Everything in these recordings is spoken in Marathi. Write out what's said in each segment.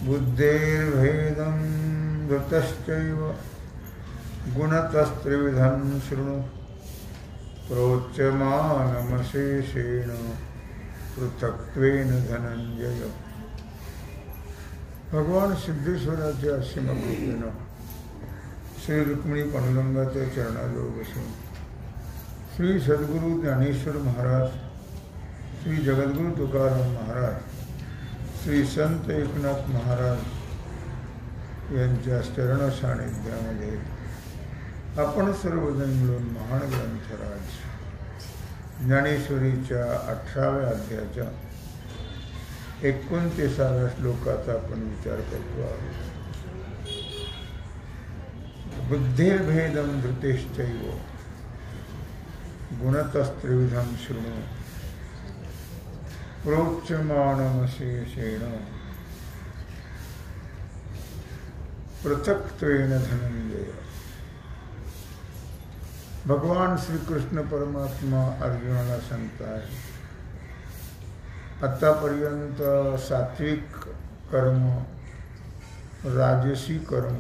बुद्धेर्भेदं धृतश्चैव गुणतस्त्रिविधं शृणु प्रोच्यमानमशेषेण पृथक्त्वेन धनंजय। भगवान सिद्धेश्वराच्या असीमकृपेनं श्री रुक्मिणी पांडुरंगाच्या चरणाजवळ बसून श्री सद्गुरु ज्ञानेश्वर महाराज, श्री जगद्गुरु तुकाराम महाराज, श्री संत एकनाथ महाराज यांच्या चरण सानिध्यामध्ये आपण सर्वजण मिळून महान ग्रंथराज ज्ञानेश्वरीच्या 18व्या अध्यायाच्या 29व्या श्लोकाचा आपण विचार करतो आहोत। बुद्धेर्भेदं धृतेश्चैव गुणतस्त्रिविधं शृणु प्रोच्यमानमशेषेण पृथक्त्वेन धनंजय। भगवान श्री कृष्ण परमात्मा अर्जुनाला सांगतात, आतापर्यंत सात्विक कर्म, राजसी कर्म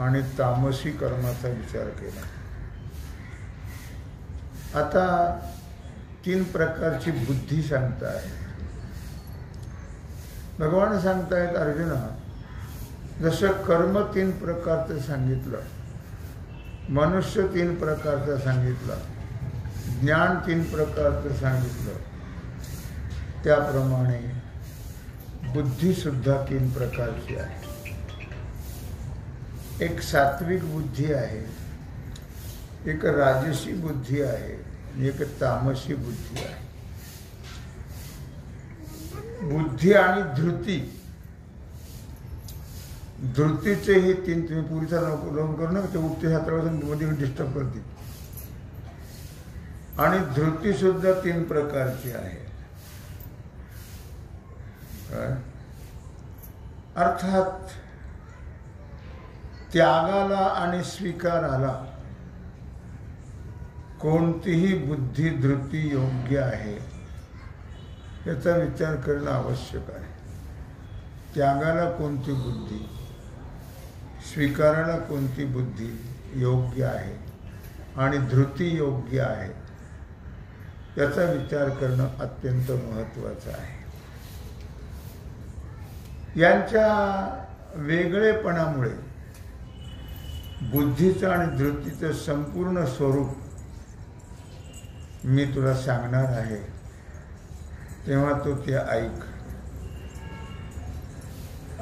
आणि तामसी कर्माचा विचार केला। आता 3 प्रकारची बुद्धी सांगतायत। भगवान सांगतायत, अर्जुना, जसं कर्म 3 प्रकारचं सांगितलं, मनुष्य 3 प्रकारचं सांगितलं, ज्ञान 3 प्रकारचं सांगितलं, त्याप्रमाणे बुद्धी सुद्धा 3 प्रकारची आहे। एक सात्विक बुद्धी आहे, एक राजसी बुद्धी आहे, एक तामसी बुद्धी आहे। बुद्धी आणि धृती, धृतीचे हे 3 तुम्ही पुरीचा लोन करू नका, ते उठते 7 वाजून मध्ये डिस्टर्ब करते। आणि धृती सुद्धा 3 प्रकारची आहे। अर्थात त्यागाला आणि स्वीकाराला कोणतीही बुद्धी धृती योग्य आहे याचा विचार करणं आवश्यक आहे। त्यागाला कोणती बुद्धी, स्वीकाराला कोणती बुद्धी योग्य आहे आणि धृती योग्य आहे याचा विचार करणं अत्यंत महत्त्वाचं आहे। यांच्या वेगळेपणामुळे बुद्धीचं आणि धृतीचं संपूर्ण स्वरूप मी तुला सांगणार आहे, तेव्हा तू ते ऐक।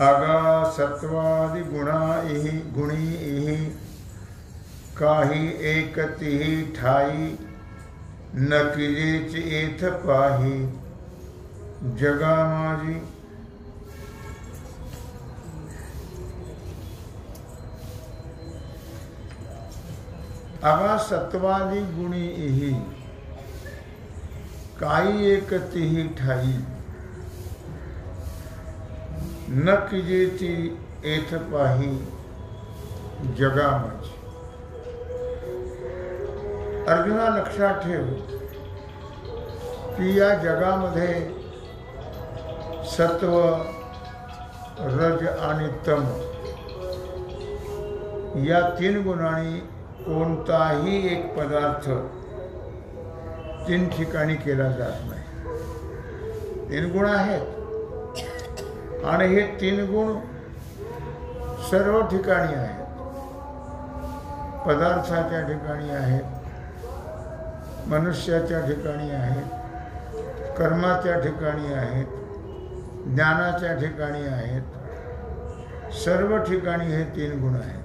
आगा सत्वादि गुणी इहि काही एकतिहि ठाई न किजेच एथ पाही जगा माझी। आगा सत्वादि गुणी इहि काही एकतिहि ठाई न किजेची एथ पाही जगा माझी। अर्जुना, लक्षात ठेव की या जगामध्ये सत्व, रज आणि तम या 3 गुणांनी कोणताही एक पदार्थ 3 ठिकाणी केला जात नाही। 3 गुण आहेत आणि हे 3 गुण सर्व ठिकाणी आहेत। पदार्थाच्या ठिकाणी आहेत, मनुष्याच्या ठिकाणी आहेत, कर्माच्या ठिकाणी आहेत, ज्ञानाच्या ठिकाणी आहेत, सर्व ठिकाणी हे 3 गुण आहेत।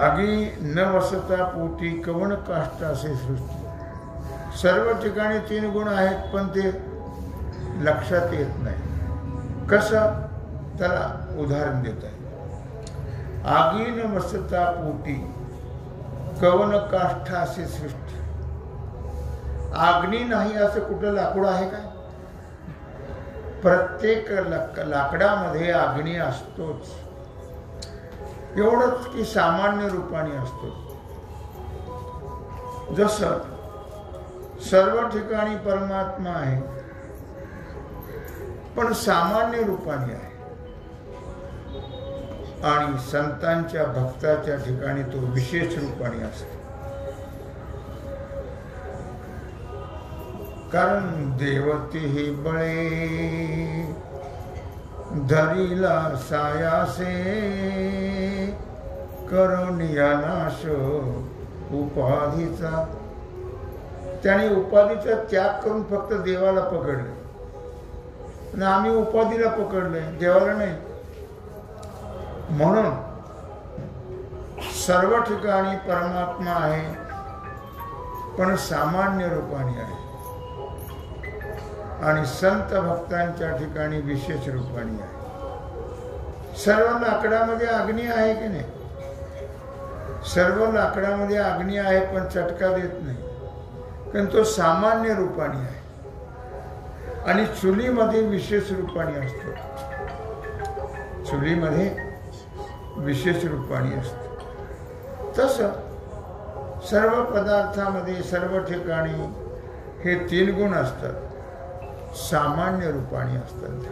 आगी न वसता पोटी कवण काष्ट असे सृष्टी, सर्व ठिकाणी 3 गुण आहेत पण ते लक्षात येत नाही। कसं, त्याला उदाहरण देत आहे। आगी न वसता पोटी कवण काष्ट असे सृष्टी। अग्नी नाही असं कुठं लाकूड आहे का? प्रत्येक लाकडामध्ये अग्नी असतोच, एवढंच की सामान्य रूपाने असतो. जसं सर्व ठिकाणी परमात्मा आहे पण सामान्य रूपाने आहे, आणि संतांच्या भक्ताच्या ठिकाणी तो विशेष रूपाने असतो. कारण देवते हे बळे धरिला सायासे, करुणिया नाश उपाधीचा. त्याने उपाधीचा त्याग करून फक्त देवाला पकडले, आणि आम्ही उपाधीला पकडले, देवाला नाही. म्हणून सर्व ठिकाणी परमात्मा आहे पण सामान्य रूपाने आहे, आणि संत भक्तांच्या ठिकाणी विशेष रूपाने आहे. सर्व लाकडामध्ये अग्नी आहे की नाही? सर्व लाकडामध्ये अग्नी आहे पण चटका देत नाही, कारण तो सामान्य रूपाने आहे. आणि चुलीमध्ये विशेष रूपाने असतो, चुलीमध्ये विशेष रूपाने असतो. तसं सर्व पदार्थामध्ये सर्व ठिकाणी हे 3 गुण असतात, सामान्य रूपाने असतात.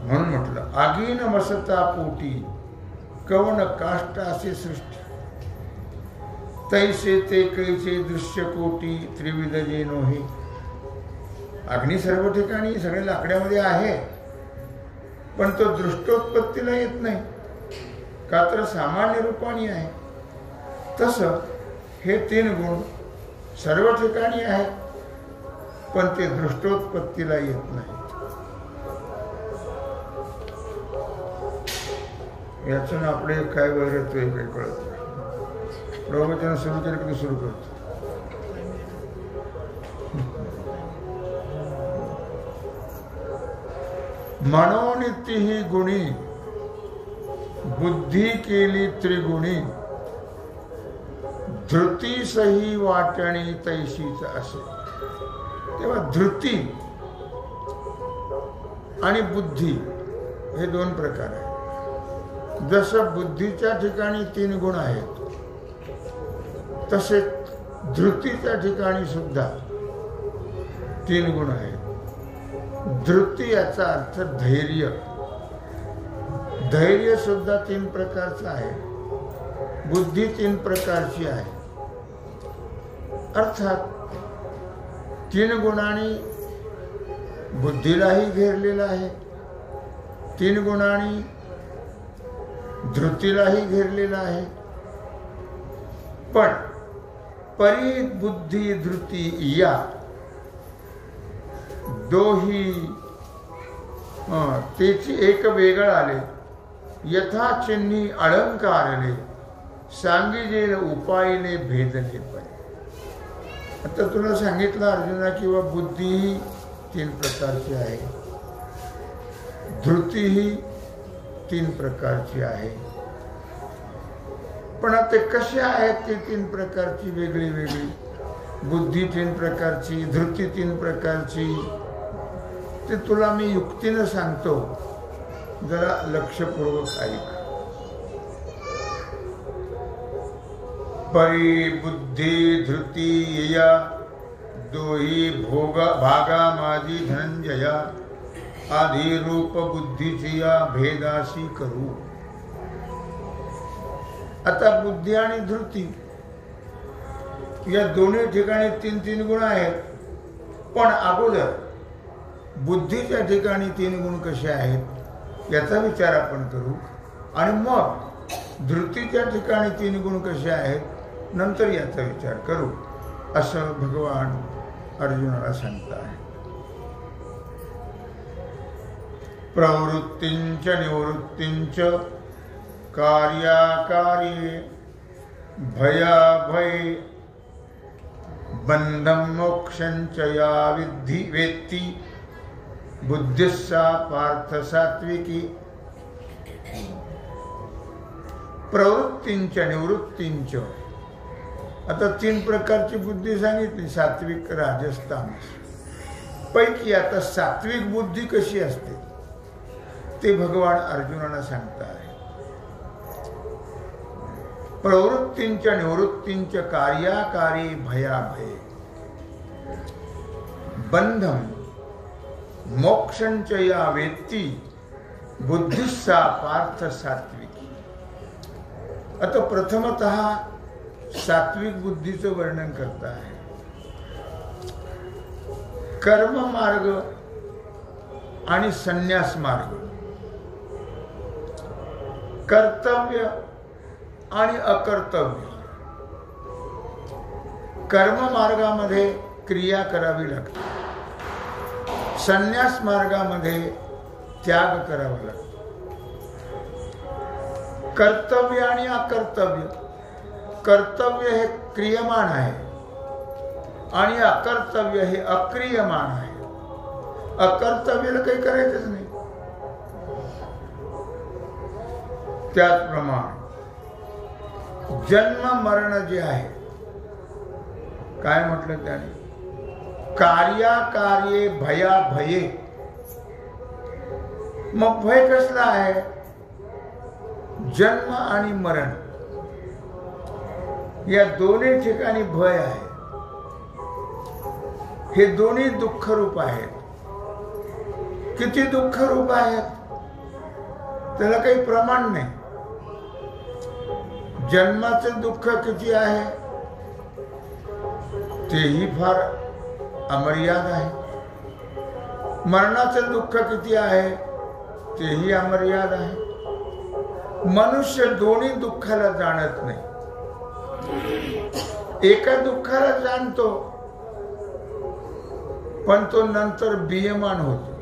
म्हणून म्हटलं आगीन वसता पोटी कवन काष्टासे सृष्टी, तैसे ते कैसे दृश्य कोटी त्रिविध जे नोहे. अग्नी सर्व ठिकाणी सगळे लाकड्यामध्ये आहे पण तो दृष्टोत्पत्तीला येत नाही, का तर सामान्य रूपाने आहे. तसं हे 3 गुण सर्व ठिकाणी आहेत पण ते दृष्टोत्पत्तीला येत नाही. यातून आपले काय वैर येतोय काही कळत नाही. प्रवचन सुरू केलं की सुरू करतो. मनोनिती ही गुणी बुद्धी केली त्रिगुणी, धृती सही वाटणी तैशीच असे. तेव्हा धृती आणि बुद्धी हे 2 प्रकार आहेत. जसं बुद्धीच्या ठिकाणी 3 गुण आहेत तसे धृतीच्या ठिकाणी सुद्धा 3 गुण आहेत. धृती याचा अर्थ धैर्य. धैर्य सुद्धा 3 प्रकारचं आहे, बुद्धी 3 प्रकारची आहे. अर्थात 3 गुणांनी बुद्धीलाही घेरलेला आहे, 3 गुणांनी धृतीलाही घेरलेला आहे. पण परी बुद्धी धृती या दोही तेची एक वेगळ आले, यथा चिन्ही अलंकारले सांगिजेल उपायने भेदले पडे. आता तुला सांगितलं अर्जुना किंवा बुद्धी ही 3 प्रकारची आहे, धृती ही 3 प्रकारची आहे. पण आता कशा आहेत ते 3 प्रकारची वेगळी वेगळी? बुद्धी 3 प्रकारची, धृती 3 प्रकारची, ते तुला मी युक्तीनं सांगतो, जरा लक्षपूर्वक ऐक. परी बुद्धी धृती या दोही भोग भागा माझी धनंजया, आधी रूप बुद्धीची या भेदाशी करू. आता बुद्धी आणि धृती या दोन्ही ठिकाणी 3-3 गुण आहेत. पण अगोदर बुद्धीच्या ठिकाणी 3 गुण कसे आहेत याचा विचार आपण करू, आणि मग धृतीच्या ठिकाणी 3 गुण कसे आहेत नंतर याचा विचार करू, असं भगवान अर्जुनाला सांगतात. प्रवृत्तींच निवृत्तींच कार्याकार्ये भयाभय बंधम मोक्षंच या विद्धि वेत्ती बुद्धिस्सा पार्थ सात्विकी. प्रवृत्तींच निवृत्तींच, आता 3 प्रकारची बुद्धी सांगितली, सात्विक राजस तामस. पैकी आता सात्विक बुद्धी कशी असते ते भगवान अर्जुनाला सांगतात. प्रवृत्तींच्या निवृत्तींच्या कार्याकारी भयाभये बंधम मोक्षंच या वेत्ती बुद्धिस्सा पार्थ सात्विकी. आता प्रथमतः सात्विक बुद्धीचं वर्णन करता आहे. कर्म मार्ग आणि संन्यास मार्ग, कर्तव्य आणि अकर्तव्य. कर्म मार्गामध्ये क्रिया करावी लागते, संन्यास मार्गामध्ये त्याग करावा लागतो. कर्तव्य आणि अकर्तव्य, कर्तव्य हे क्रियमान आहे आणि अकर्तव्य हे अक्रियमान आहे. अकर्तव्याला काही करायचंच नाही. त्याचप्रमाणे जन्म मरण जे आहे, काय म्हटलं त्याने, कार्याकार्ये भया भये. मग भय कसला आहे? जन्म आणि मरण या दोन्ही ठिकाणी भय आहे. हे दोन्ही दुःखरूप आहेत. किती दुःखरूप आहेत त्याला काही प्रमाण नाही. जन्माचं दुःख किती आहे तेही फार अमर्याद आहे. मरणाचं दुःख किती आहे तेही अमर्याद आहे. मनुष्य दोन्ही दुःखाला जाणत नाही. एका दुःखाला जाणतो पण तो नंतर बियमान होतो.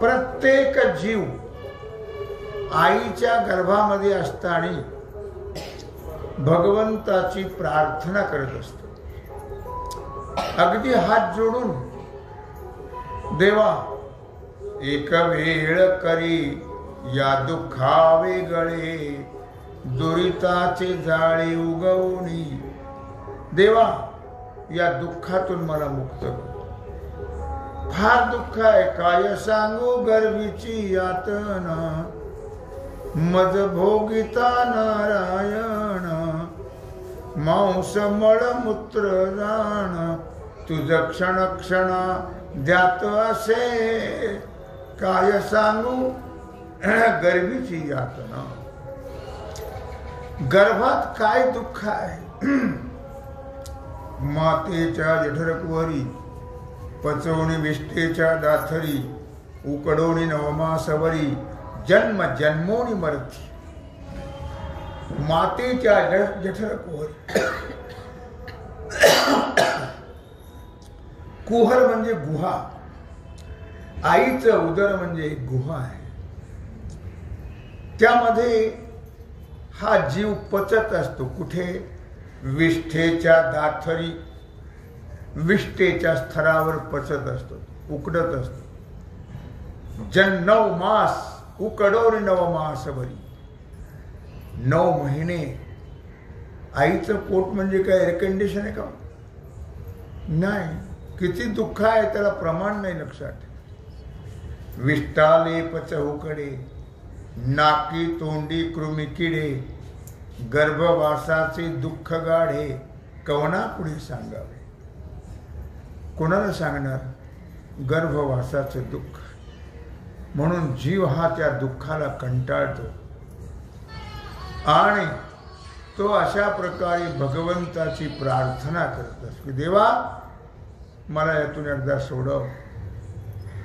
प्रत्येक जीव आईच्या गर्भामध्ये असताना भगवंताची प्रार्थना करत असतो. अगदी हात जोडून, देवा एक वेळ करी या दुःखा वेगळे, दुरिताचे जाळे उगवणी. देवा या दुःखातून मला मुक्त कर. फार दुःख आहे, काय सांगू गर्वीची यातना, मज भोगिता नारायण, मांस मळ मूत्र जाण, तुझ क्षण क्षण द्यात असे, काय सांगू गर्वीची यातना. गर्भात काय दुःख आहे. मातेच्या जठरकुहरी, पचवणी विष्ठेच्या दाथरी, उकडोणी नवमासवरी, जन्म जन्मोनी मरती. मातेच्या जठरकुहरी, कुहर म्हणजे गुहा, आईचं उदर म्हणजे एक गुहा आहे. त्यामध्ये हा जीव पचत असतो. कुठे? विष्ठेच्या दाथरी, विष्ठेच्या स्तरावर पचत असतो, उकडत असतो. 9 मास उकडोर 9 मासवरी. 9 महिने आईचं पोट म्हणजे काय एअर कंडिशन आहे का? नाही. किती दुःख आहे त्याला प्रमाण नाही लक्षात. विष्ठाले पच उकडे, नाकी तोंडी कृमी किडे, गर्भवासाचे दुःख गाढे, कवना पुढे सांगावे. कोणाला सांगणार? गर्भवासाचे दुःख. म्हणून जीव हा त्या दुःखाला कंटाळतो आणि तो अशा प्रकारे भगवंताची प्रार्थना करत असतो. देवा मला यातून एकदा सोडव,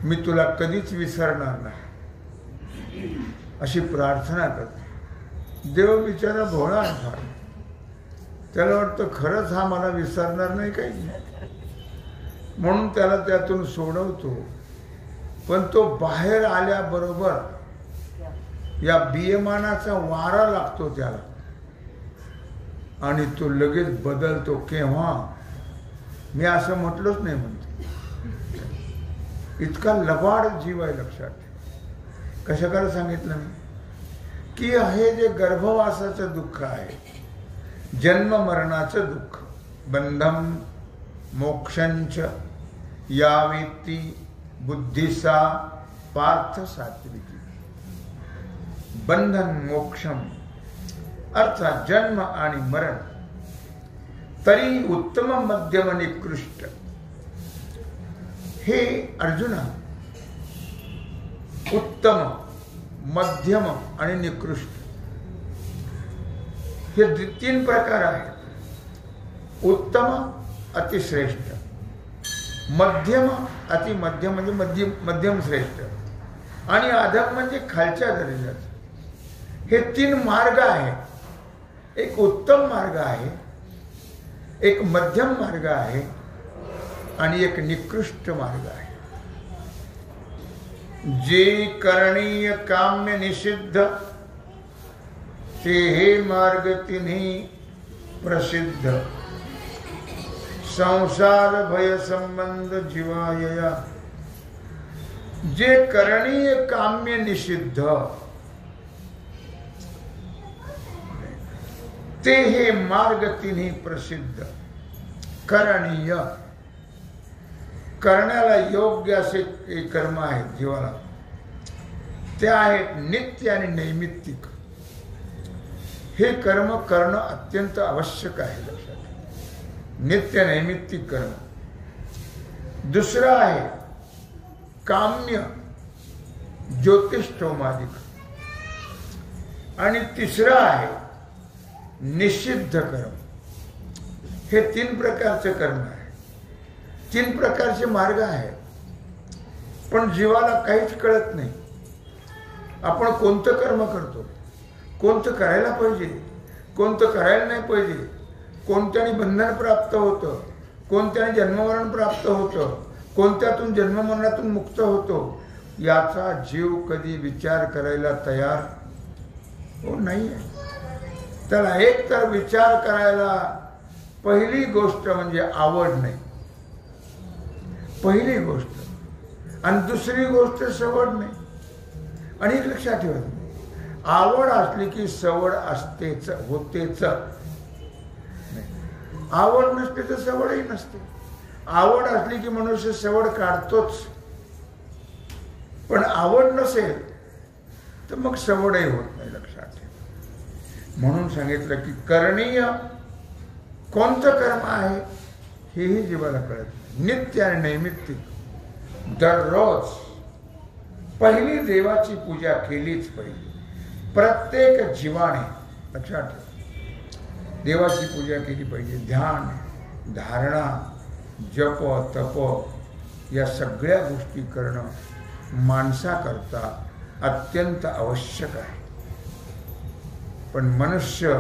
मी तुला कधीच विसरणार नाही, अशी प्रार्थना करतो. देव बिचारा भोळा आहे. त्याला वाटतं खरंच हा मला विसरणार नाही काही, म्हणून त्याला त्यातून सोडवतो. पण तो बाहेर आल्याबरोबर या बियमानाचा वारा लागतो त्याला आणि तो लगेच बदलतो. केव्हा? मी असं म्हटलंच नाही म्हणतो. इतका लबाड जीव आहे लक्षात. कशाकडे सांगितलं मी की हे जे गर्भवासाचं दुःख आहे, जन्म मरणाचं दुःख, बंधम मोक्षंच यावेती बुद्धिसा पार्थ सात्विकी। बंधन मोक्षम अर्थात जन्म आणि मरण, तरी उत्तम मध्यम निकृष्ट। हे अर्जुना, उत्तम मध्यम आणि निकृष्ट हे 3 प्रकार आहेत। उत्तम अतिश्रेष्ठ, मध्यम अतिमध्यम म्हणजे मध्यम श्रेष्ठ, आणि अधम म्हणजे खालच्या दर्जाचं। हे 3 मार्ग आहेत। एक उत्तम मार्ग आहे, एक मध्यम मार्ग आहे, आणि एक निकृष्ट मार्ग आहे। जे करणीय काम्य निषिद्ध, ते हे मार्ग तिन्ही प्रसिद्ध। संसार भय संबंध जीवायया। जे करणीय काम्य निषिद्ध, ते हे मार्ग तिन्ही प्रसिद्ध। करणीय, करण्याला योग्य असे कर्म आहेत जीवाला, ते आहेत नित्य आणि नैमित्तिक। हे कर्म करणं अत्यंत आवश्यक आहे, लक्षात। नित्य नैमित्तिक कर्म। दुसरं आहे काम्य ज्योतिष्ठोमादिक, आणि तिसरं आहे निषिद्ध कर्म। हे 3 प्रकारचे कर्म आहे, 3 प्रकारचे मार्ग आहेत। पण जीवाला काहीच कळत नाही आपण कोणतं कर्म करतो, कोणतं करायला पाहिजे, कोणतं करायला नाही पाहिजे, कोणत्याने बंधन प्राप्त होतं, कोणत्याने जन्ममरण प्राप्त होतं, कोणत्यातून जन्ममरणातून मुक्त होतो, याचा जीव कधी विचार करायला तयार हो नाही आहे। त्याला एक तर विचार करायला पहिली गोष्ट म्हणजे आवड नाही, पहिली गोष्ट, आणि दुसरी गोष्ट सवड नाही। आणि लक्षात ठेवा, आवड असली की सवड असतेच, होतेच। आवड नसते तर सवडही नसते। आवड असली की मनुष्य सवड काढतोच, पण आवड नसेल तर मग सवडही होत नाही, लक्षात ठेवा। म्हणून सांगितलं की करणीय कोणतं कर्म आहे हेही जीवाला कळत नाही। नित्य आणि नैमित्तिक, दररोज पहिली देवाची पूजा केलीच पाहिजे। प्रत्येक जीवाने, लक्षात ठेवा, देवाची पूजा केली पाहिजे। ध्यान, धारणा, जप, तप या सगळ्या गोष्टी करणं माणसाकरता अत्यंत आवश्यक आहे। पण मनुष्य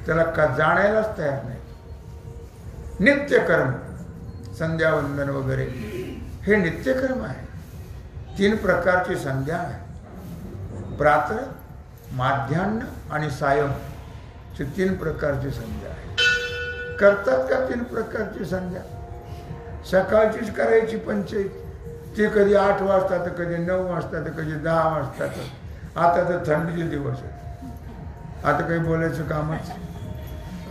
त्याला का जाणायलाच तयार नाही। नित्यकर्म, संध्यावंदन वगैरे हे नित्यकर्म आहे। 3 प्रकारची संध्या आहे, प्रातः, माध्यान्ह आणि सायं, हे 3 प्रकारची संध्या आहे। करतात का 3 प्रकारची संध्या? सकाळचीच करायची पंचायत, ती कधी 8 वाजता, तर कधी 9 वाजता, तर कधी 10 वाजता। आता तर थंडीचे दिवस आहेत, आता काही बोलायचं कामच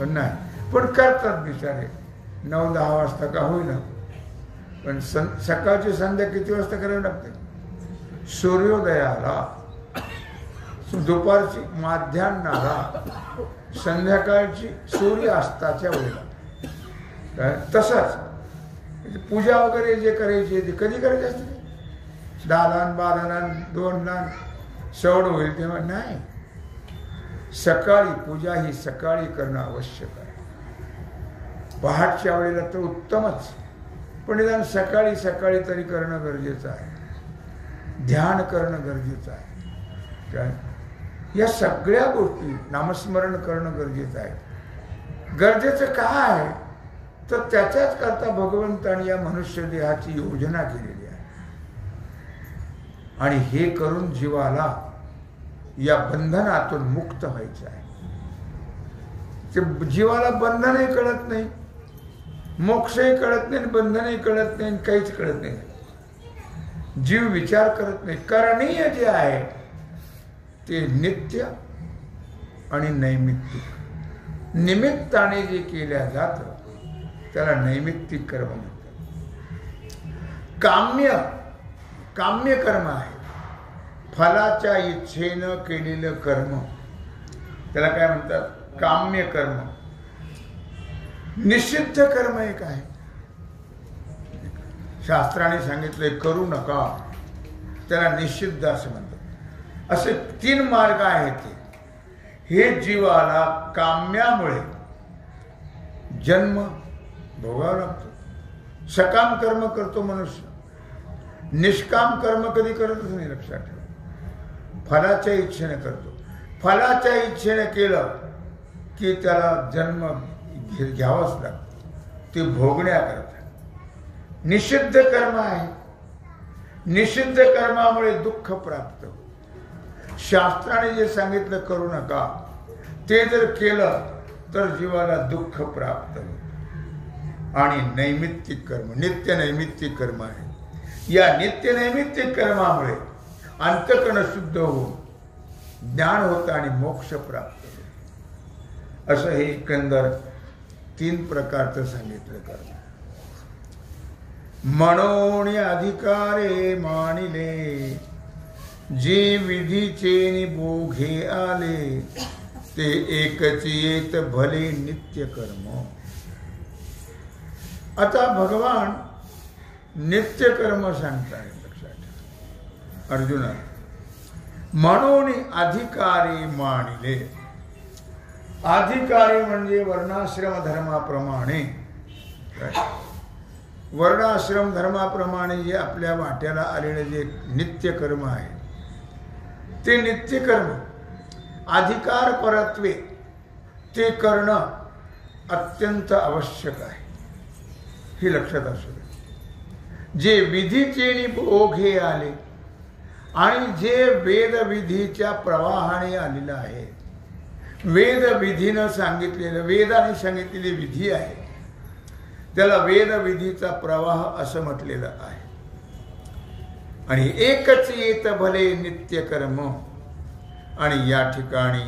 नाही, पण करतात बिचारे। 9-10 वाजता का होईना, पण सकाळची संध्या किती वाजता करावी लागते? सूर्योदयाला, दुपारची माध्यान्हाला, संध्याकाळची सूर्यास्ताच्या वेळेला। तसंच पूजा वगैरे जे करायची ते कधी करायची असते? 10 लाख 12 लाख 2 लाख सवड होईल तेव्हा नाही। सकाळी पूजा ही सकाळी करणं आवश्यक आहे। पहाटच्या वेळेला तर उत्तमच, पण निदान सकाळी सकाळी तरी करणं गरजेचं आहे। ध्यान करणं गरजेचं आहे। काय या सगळ्या गोष्टी, नामस्मरण करणं गरजेचं आहे। गरजेचं काय आहे तर त्याच्याच करता भगवंताने या मनुष्य देहाची योजना केलेली आहे, आणि हे करून जीवाला या बंधनातून मुक्त व्हायचं आहे। ते जीवाला बंधनही कळत नाही, मोक्षही कळत नाही, बंधनही कळत नाही, काहीच कळत नाही। जीव विचार करत नाही। करणीय जे आहे ते नित्य आणि नैमित्तिक। निमित्ताने जे केल्या जातं त्याला नैमित्तिक कर्म म्हणतात, काम्य कर्म आहे. फलाच्या इच्छेनं केलेलं कर्म त्याला काय म्हणतात? काम्य कर्म. निषिद्ध कर्म एक आहे, शास्त्राने सांगितलंय करू नका, त्याला निषिद्ध असं म्हणतात. असे 3 मार्ग आहेत. हे जीवाला काम्यामुळे जन्म भोगावा लागतो. सकाम कर्म करतो मनुष्य, निष्काम कर्म कधी करतच नाही. लक्षात ठेवा. फलाच्या इच्छेने करतो. फलाच्या इच्छेने केलं की त्याला जन्म घ्यावाच लागतो, ते भोगण्याकरता. निषिद्ध कर्म आहे. निषिद्ध कर्मामुळे दुःख प्राप्त होतं. शास्त्राने जे सांगितलं करू नका ते जर केलं तर जीवाला दुःख प्राप्त होतं. आणि नैमित्तिक कर्म, नित्य नैमित्तिक कर्म आहे. या नित्य नैमित्तिक कर्मामुळे अंतःकरण शुद्ध होऊन ज्ञान होतं आणि मोक्ष प्राप्त होतं. असं हे एकंदर 3 प्रकारचं सांगितलं कर्म. मनोनी अधिकारे मानिले, जे विधीचे बोघे आले, ते एकच येत भले नित्य कर्म. आता भगवान नित्य कर्म सांगताय. लक्षात ठेवा. अर्जुना, मनोनी अधिकारी मानिले. अधिकारी म्हणजे वर्णाश्रम धर्माप्रमाणे, वर्णाश्रम धर्माप्रमाणे जे आपल्या वाट्याला आलेले जे नित्य कर्म आहे ते नित्य कर्म अधिकार परत्वे ते करणं अत्यंत आवश्यक आहे. हे लक्षात असू दे. जे विधीचे ओघे आले आणि जे वेदविधीच्या प्रवाहाने आलेलं आहे, वेदविधीनं सांगितलेलं, वेदाने सांगितलेली विधी आहे, त्याला वेदविधीचा प्रवाह असं म्हटलेलं आहे. आणि एकच येत भले नित्य कर्म. आणि या ठिकाणी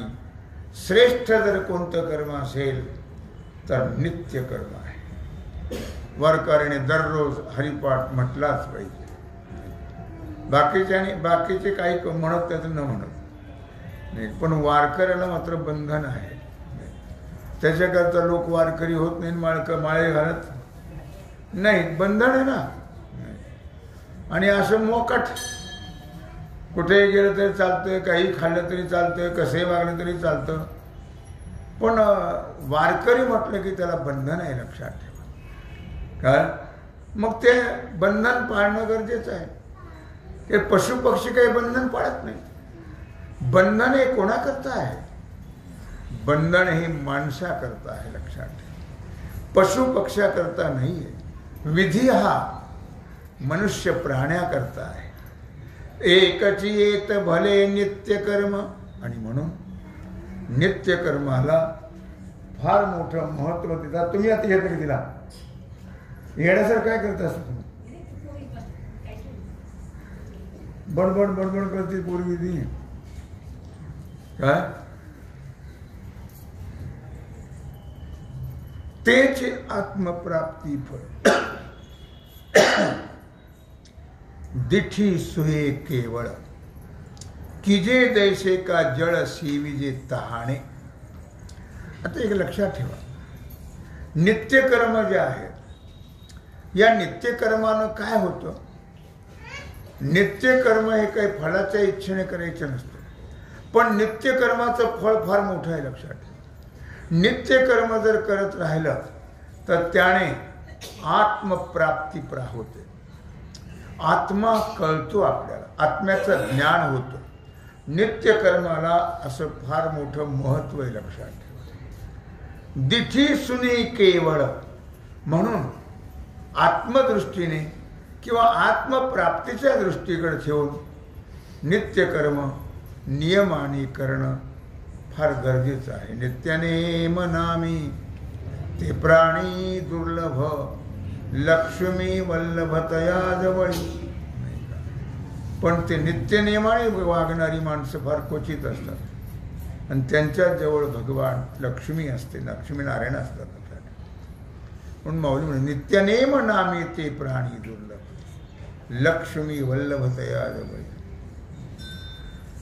श्रेष्ठ जर कोणतं कर्म असेल तर नित्य कर्म आहे. वारकऱ्याने दररोज हरिपाठ म्हटलाच पाहिजे. बाकीचे काही म्हणत त्याचं न म्हणत नाही, पण वारकऱ्याला मात्र बंधन आहे. त्याच्याकरता लोक वारकरी होत नाही, माळे घालत नाही, बंधन आहे ना. आणि असं मोकट कुठेही गेलं तरी चालतंय, काही खाल्लं तरी चालतंय, कसंही वागलं तरी चालतं. पण वारकरी म्हटलं की त्याला बंधन आहे. लक्षात ठेवा. काय मग ते बंधन पाळणं गरजेचं आहे. ते पशुपक्षी काही बंधन पाळत नाही. बंधन हे कोणाकरता आहे? बंधन हे माणसाकरता आहे. लक्षात ठेवा. पशुपक्ष्याकरता नाही आहे. विधी हा मनुष्य प्राण्याकरता आहे. एकच येत भले नित्य कर्म. आणि म्हणून नित्य कर्माला फार मोठं महत्व देतात. तुम्ही आता येत की तिला येण्यासारखं काय करता असं तुम्ही? बडबड बडबड करते पूर्वी ती काय? तेच आत्मप्राप्ती फळ. दिठी सुहे केवळ, किजे दैसे का जळ सीविजे तहाणे. आता एक लक्षात ठेवा. नित्यकर्म जे आहेत, या नित्यकर्मानं काय होतं? नित्यकर्म हे काही फळाच्या इच्छेने करायचं नसतं, पण नित्यकर्माचं फळ फार मोठं आहे. लक्षात ठेवा. नित्यकर्म जर करत राहिलं तर त्याने आत्मप्राप्ती होते. आत्मा कळतो आपल्याला, आत्म्याचं ज्ञान होतं. नित्यकर्माला असं फार मोठं महत्व आहे. लक्षात ठेवा. दिठी सुनी केवळ, म्हणून आत्मदृष्टीने किंवा आत्मप्राप्तीच्या दृष्टीकडे ठेवून नित्यकर्म नियमाने करणं फार गरजेचं आहे. नित्यनेम नामी ते प्राणी दुर्लभ, लक्ष्मी वल्लभतया जवळी. पण ते नित्यनेमाने वागणारी माणसं फार क्वचित असतात आणि त्यांच्या जवळ भगवान लक्ष्मी असते, लक्ष्मीनारायण असतात. पण माऊली म्हणजे नित्यनेम नामी ते प्राणी दुर्लभ. लक्ष्मी वल्लभतया जवळ.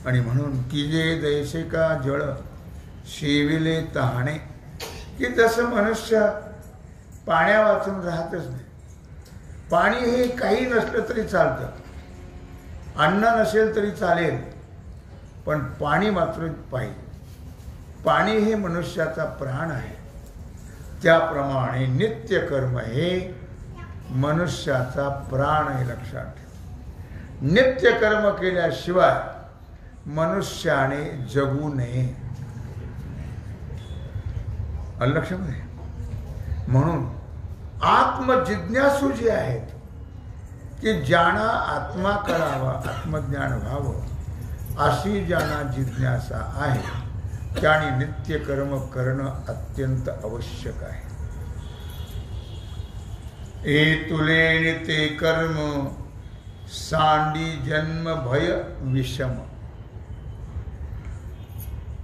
आणि म्हणून की जे दैसे का जळ शेविले तहाणे, की जसं मनुष्य पाण्या वाचून राहतच नाही. पाणी हे काही नसलं तरी चालतं, अन्न नसेल तरी चालेल, पण पाणी मात्र पाहिजे. पाणी हे मनुष्याचा प्राण आहे. त्याप्रमाणे नित्यकर्म हे मनुष्याचा प्राण आहे. लक्षात ठेवा, नित्यकर्म केल्याशिवाय मनुष्याने जगू नये. लक्षामध्ये म्हणून आत्मजिज्ञासू जे आहेत की ज्यांना आत्मा कळावा, आत्मज्ञान व्हावं अशी ज्यांना जिज्ञासा आहे त्याने नित्यकर्म करणं अत्यंत आवश्यक आहे. ए तुले नित्य कर्म सांडी जन्म भय विषम,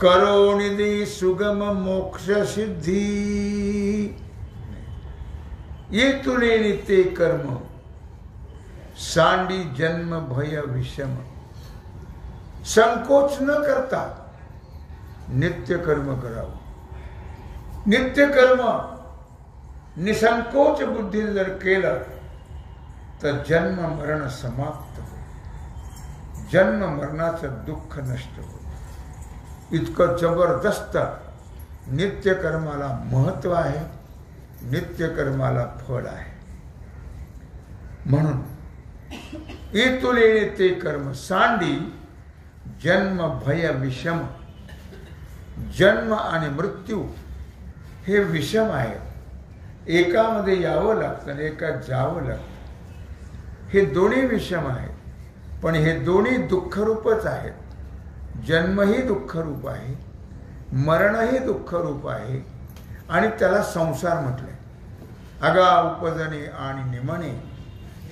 करो निधि सुगम मोक्ष सिद्धि. ये तुले नित्य कर्म सांडी जन्म भय विषम. संकोच न करता नित्य कर्म करावं. नित्य कर्म निसंकोच बुद्धी जर केलं तर जन्म मरण समाप्त होईल. जन्म मरणाचं दुःख नष्ट होईल. इतकं जबरदस्त नित्य कर्माला महत्व आहे, नित्य कर्माला फळ आहे. म्हणून इतुले नित्य कर्म सांडी जन्म भय विषम. जन्म आणि मृत्यू हे विषम आहे. एकामध्ये यावं लागतं आणि एकात जावं लागतं. हे दोन्ही विषम आहेत, पण हे दोन्ही दुःखरूपच आहेत. जन्मही दुःखरूप आहे, मरणही दुःखरूप आहे, आणि त्याला संसार म्हटलंय. अगा उपजणे आणि निमणे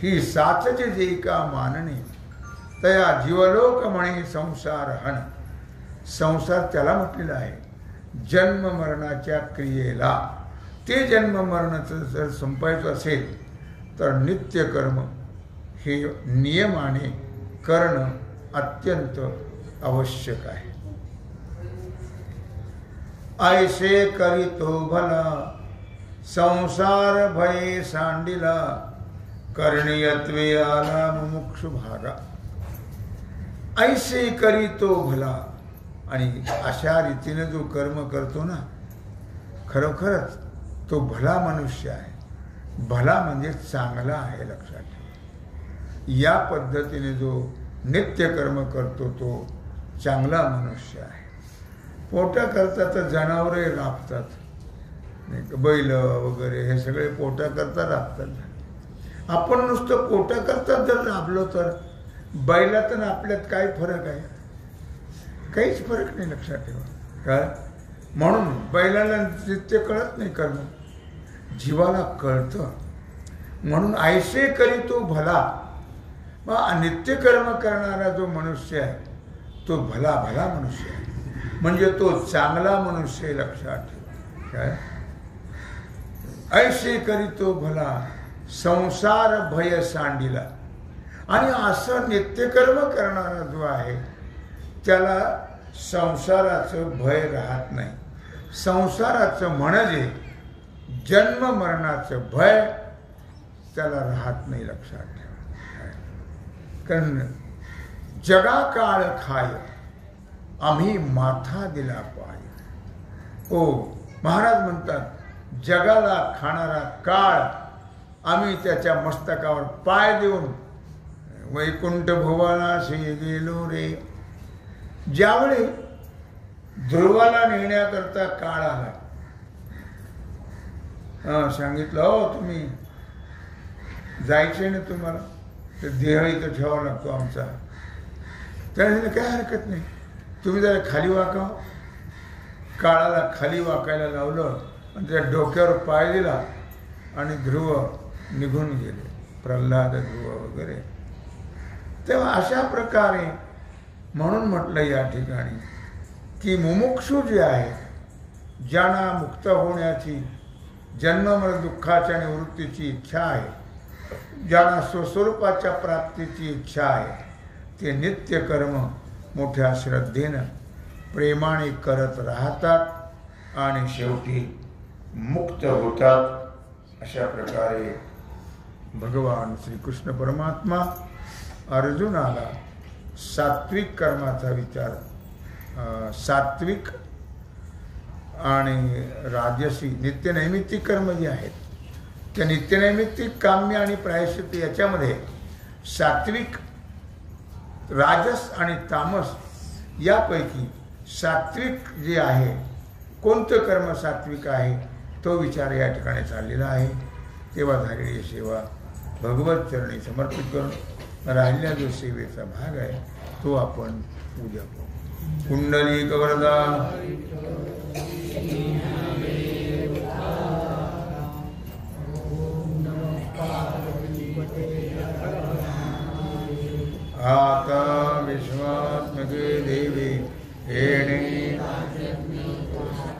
ही साचचे जे का मानणे, तया जीवलोक म्हणे संसार हन. संसार त्याला म्हटलेला आहे जन्म मरणाच्या क्रियेला. ते जन्म मरणाचं जर संपायचं असेल तर नित्य कर्म हे नियमाने करणं अत्यंत आवश्यक आहे. ऐसे करीतो भला संसार भय सांडिला, करणीयत्वे आला मुमुक्षु भागा. ऐसे करीतो भला. आणि अशा रीतीने जो कर्म करतो ना, खरोखरच तो भला मनुष्य आहे. भला म्हणजे चांगला आहे. लक्षात ठेवा, या पद्धतीने जो नित्य कर्म करतो तो चांगला मनुष्य आहे. पोटा करता तर जनावरे राबतात, बैल वगैरे हे सगळे पोटा करता राबतात. आपण नुसतं पोटा करता जर राबलो तर बैलात आणि आपल्यात काय फरक आहे? काहीच फरक नाही. लक्षात ठेवा. काय म्हणून बैलाला नित्य कळत नाही कर्म, जीवाला कळतं. म्हणून ऐसे करीतो भला. मग नित्य कर्म करणारा जो मनुष्य आहे तो भला भला मनुष्य आहे, म्हणजे तो चांगला मनुष्य आहे. लक्षात ठेवा. काय ऐसे करीतो भला संसार भय सांडिला. आणि असं नित्यकर्म करणारा जो आहे त्याला संसाराचं भय राहत नाही. संसाराचं म्हणजे जन्म मरणाचं भय त्याला राहत नाही. लक्षात ठेवा. कारण जगा काळ खाय आम्ही माथा दिला पाय. ओ महाराज म्हणतात जगाला खाणारा काळ आम्ही त्याच्या मस्तकावर पाय देऊन वैकुंठ भुवनाशी गेलो रे. ज्यावेळी ध्रुवाला नेण्याकरता काळ आला, सांगितलं हो तुम्ही जायचे ना, तुम्हाला तर देह इथं ठेवावा लागतो आमचा. त्याने काय हरकत नाही, तुम्ही जरा खाली वाकाव. काळाला खाली वाकायला लावलं आणि त्या डोक्यावर पाय दिला आणि ध्रुव निघून गेले, प्रल्हाद ध्रुव वगैरे. तेव्हा अशा प्रकारे म्हणून म्हटलं या ठिकाणी की मुमुक्षु जे आहे, ज्यांना मुक्त होण्याची जन्म मरण दुःखाच्या निवृत्तीची इच्छा आहे, ज्यांना स्वस्वरूपाच्या प्राप्तीची इच्छा आहे ते नित्य कर्म मोठ्या श्रद्धेनं प्रेमाने करत राहतात आणि शेवटी मुक्त होतात। अशा प्रकारे भगवान श्रीकृष्ण परमात्मा अर्जुनाला सात्विक कर्माचा विचार, सात्विक आणि राजसी नित्यनैमित्तिक कर्म जे आहेत त्या नित्यनैमित्तिक काम्य आणि प्रायश्चित्त याच्यामध्ये सात्विक, राजस आणि तामस यापैकी सात्विक जे आहे, कोणतं कर्म सात्विक आहे तो विचार या ठिकाणी चाललेला आहे। तेव्हा झालेली सेवा भगवत चरणी समर्पित करून राहिलेला जो सेवेचा भाग आहे तो आपण पूजा करू। कुंडलिक वरदा आता विश्वात्मके देवी